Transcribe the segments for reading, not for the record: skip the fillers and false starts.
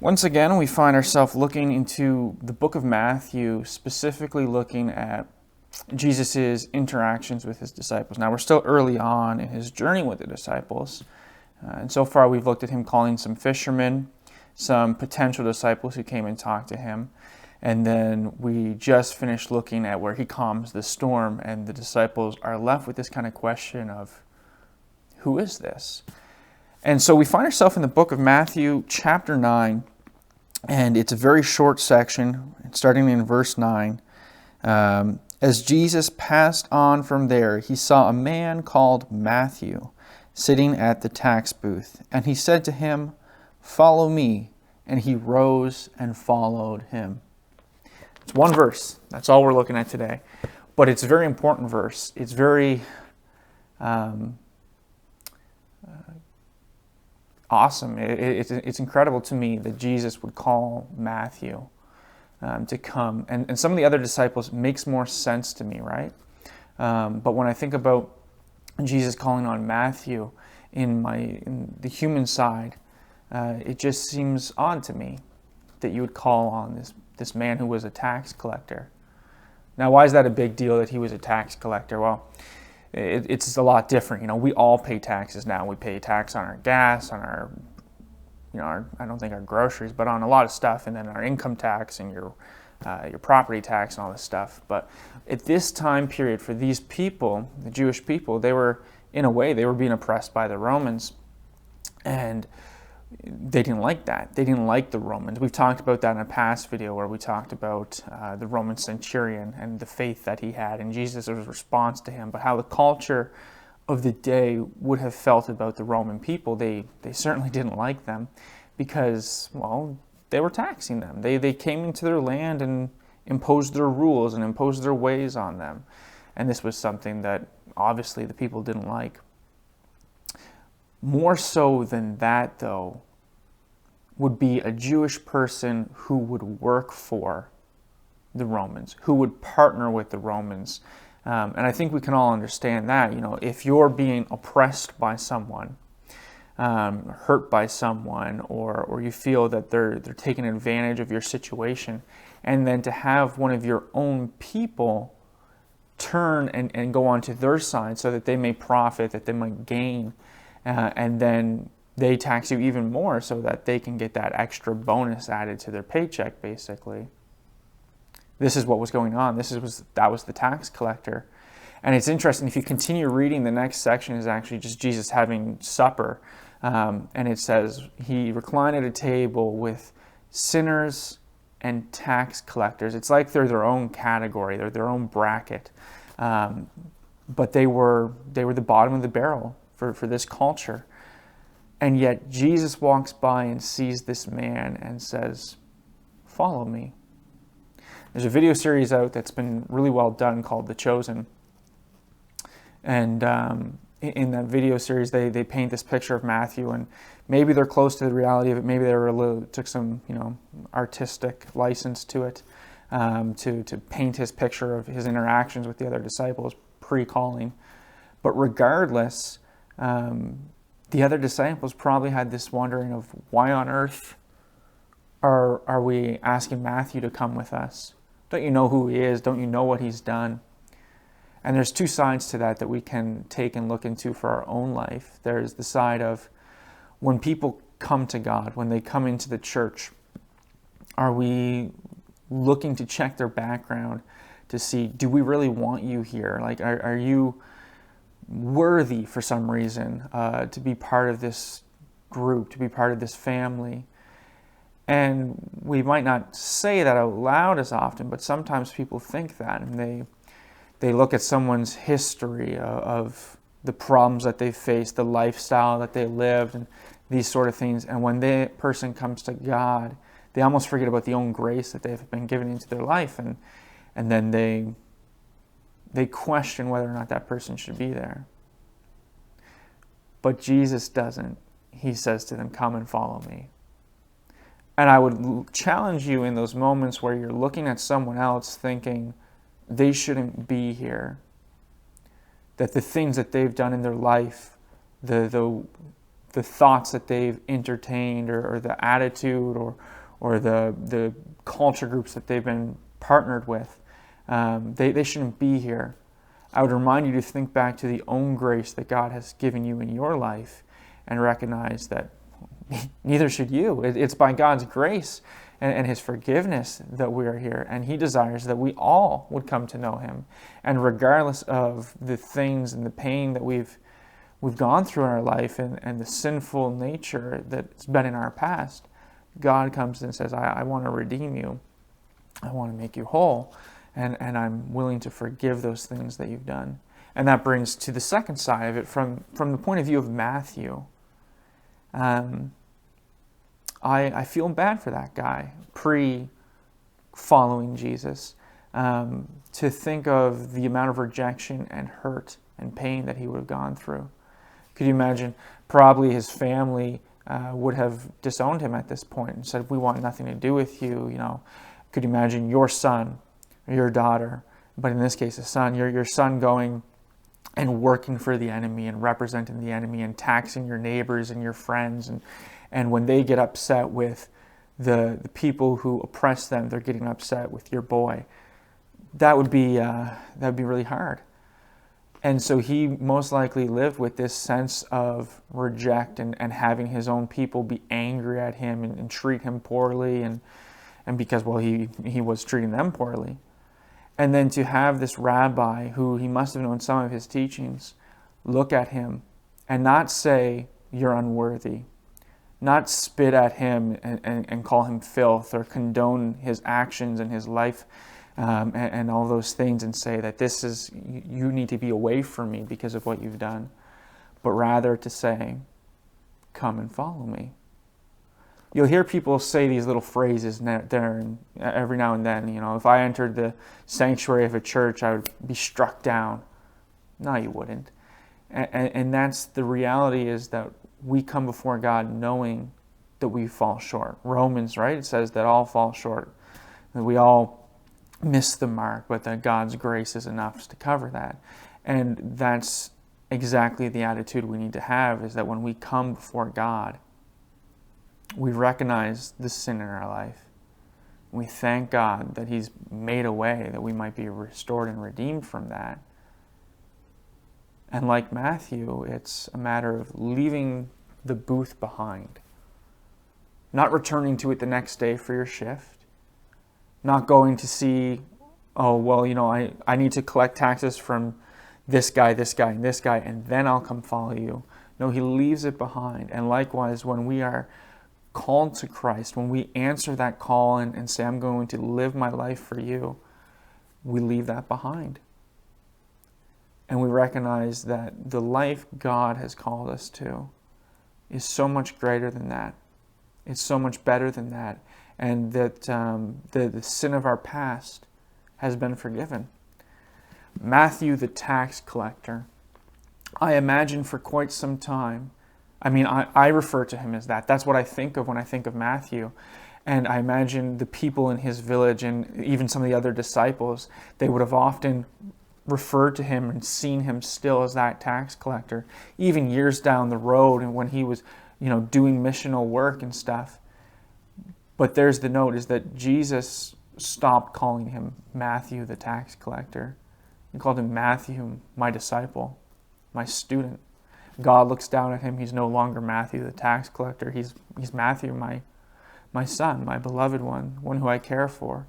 Once again, we find ourselves looking into the book of Matthew, specifically looking at Jesus' interactions with his disciples. Now, we're still early on in his journey with the disciples, and so far we've looked at him calling some fishermen, some potential disciples who came and talked to him, and then we just finished looking at where he calms the storm, and the disciples are left with this kind of question of, who is this? And so we find ourselves in the book of Matthew, chapter 9, and it's a very short section, starting in verse 9. As Jesus passed on from there, he saw a man called Matthew sitting at the tax booth, and he said to him, "Follow me." And he rose and followed him. It's one verse. That's all we're looking at today. But it's a very important verse. It's very awesome. It's incredible to me that Jesus would call Matthew to come. And some of the other disciples makes more sense to me, right? But when I think about Jesus calling on Matthew in the human side, it just seems odd to me that you would call on this man who was a tax collector. Now, why is that a big deal that he was a tax collector? Well, it's a lot different. You know, we all pay taxes now. We pay tax on our gas, on our, I don't think our groceries, but on a lot of stuff, and then our income tax and your property tax and all this stuff. But at this time period, for these people, the Jewish people, they were being oppressed by the Romans, and they didn't like that. They didn't like the Romans. We've talked about that in a past video where we talked about the Roman centurion and the faith that he had and Jesus' response to him, but how the culture of the day would have felt about the Roman people. They certainly didn't like them because, well, they were taxing them. They came into their land and imposed their rules and imposed their ways on them. And this was something that obviously the people didn't like. More so than that, though, would be a Jewish person who would work for the Romans, who would partner with the Romans. And I think we can all understand that. You know, if you're being oppressed by someone, hurt by someone, or you feel that they're taking advantage of your situation, and then to have one of your own people turn and go onto their side so that they may profit, that they might gain, and then they tax you even more so that they can get that extra bonus added to their paycheck, basically. This is what was going on. That was the tax collector. And it's interesting, if you continue reading, the next section is actually just Jesus having supper. And it says, he reclined at a table with sinners and tax collectors. It's like they're their own category, they're their own bracket. But they were the bottom of the barrel for this culture. And yet Jesus walks by and sees this man and says, "Follow me." There's a video series out that's been really well done called The Chosen. And in that video series, they paint this picture of Matthew, and maybe they're close to the reality of it. Maybe they took some artistic license to it, to paint his picture of his interactions with the other disciples pre-calling. But regardless, the other disciples probably had this wondering of, why on earth are we asking Matthew to come with us? Don't you know who he is? Don't you know what he's done? And there's two sides to that we can take and look into for our own life. There's the side of when people come to God, when they come into the church, are we looking to check their background to see, do we really want you here? Like, are you worthy for some reason to be part of this group, to be part of this family? And we might not say that out loud as often, but sometimes people think that, and they look at someone's history of the problems that they faced, the lifestyle that they lived, and these sort of things. And when that person comes to God, they almost forget about the own grace that they've been given into their life, and then they question whether or not that person should be there. But Jesus doesn't. He says to them, "Come and follow me." And I would challenge you in those moments where you're looking at someone else thinking they shouldn't be here, that the things that they've done in their life, the the thoughts that they've entertained, or the attitude, or the culture groups that they've been partnered with. They shouldn't be here. I would remind you to think back to the own grace that God has given you in your life and recognize that neither should you. It's by God's grace and His forgiveness that we are here. And He desires that we all would come to know Him. And regardless of the things and the pain that we've gone through in our life and the sinful nature that's been in our past, God comes and says, I want to redeem you. I want to make you whole. And I'm willing to forgive those things that you've done. And that brings to the second side of it, from the point of view of Matthew. I feel bad for that guy, pre-following Jesus, to think of the amount of rejection and hurt and pain that he would have gone through. Could you imagine? Probably his family would have disowned him at this point and said, we want nothing to do with you. Could you imagine your son or your daughter, but in this case a son, your son going and working for the enemy and representing the enemy and taxing your neighbors and your friends, and when they get upset with the people who oppress them, they're getting upset with your boy. That would be really hard. And so he most likely lived with this sense of reject and having his own people be angry at him and treat him poorly, and because, well, he was treating them poorly. And then to have this rabbi, who he must have known some of his teachings, look at him and not say, you're unworthy, not spit at him and call him filth or condone his actions and his life and all those things and say that you need to be away from me because of what you've done, but rather to say, come and follow me. You'll hear people say these little phrases there every now and then. If I entered the sanctuary of a church, I would be struck down. No, you wouldn't. And that's the reality, is that we come before God knowing that we fall short. Romans, right? It says that all fall short. That we all miss the mark, but that God's grace is enough to cover that. And that's exactly the attitude we need to have, is that when we come before God, we recognize the sin in our life. We thank God that He's made a way that we might be restored and redeemed from that. And like Matthew, it's a matter of leaving the booth behind. Not returning to it the next day for your shift. Not going to see, I need to collect taxes from this guy, and this guy, and then I'll come follow you. No, He leaves it behind. And likewise, when we are called to Christ, when we answer that call and say, I'm going to live my life for you, we leave that behind. And we recognize that the life God has called us to is so much greater than that. It's so much better than that. And that the sin of our past has been forgiven. Matthew, the tax collector, I imagine for quite some time, I refer to him as that. That's what I think of when I think of Matthew. And I imagine the people in his village and even some of the other disciples, they would have often referred to him and seen him still as that tax collector, even years down the road and when he was, doing missional work and stuff. But there's the note, is that Jesus stopped calling him Matthew the tax collector. He called him Matthew, my disciple, my student. God looks down at him. He's no longer Matthew the tax collector. He's Matthew, my son, my beloved one who I care for.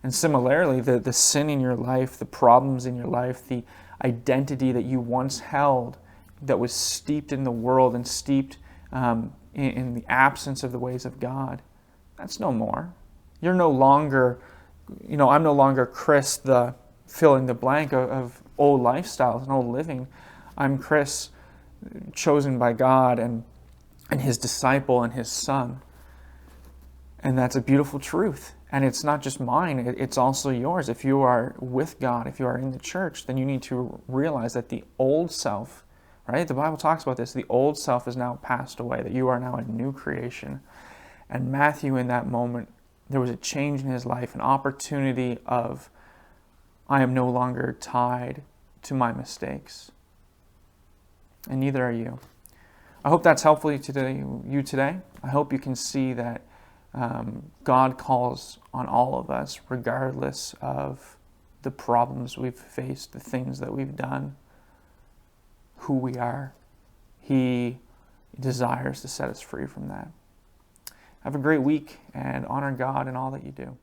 And similarly, the sin in your life, the problems in your life, the identity that you once held that was steeped in the world and steeped in the absence of the ways of God, that's no more. You're no longer, I'm no longer Chris, the fill in the blank of old lifestyles and old living. I'm Chris, chosen by God and His disciple and His son. And that's a beautiful truth. And it's not just mine, it's also yours. If you are with God, if you are in the church, then you need to realize that the old self, right? The Bible talks about this. The old self is now passed away, that you are now a new creation. And Matthew, in that moment, there was a change in his life, an opportunity of, I am no longer tied to my mistakes. And neither are you. I hope that's helpful to you today. I hope you can see that God calls on all of us, regardless of the problems we've faced, the things that we've done, who we are. He desires to set us free from that. Have a great week and honor God in all that you do.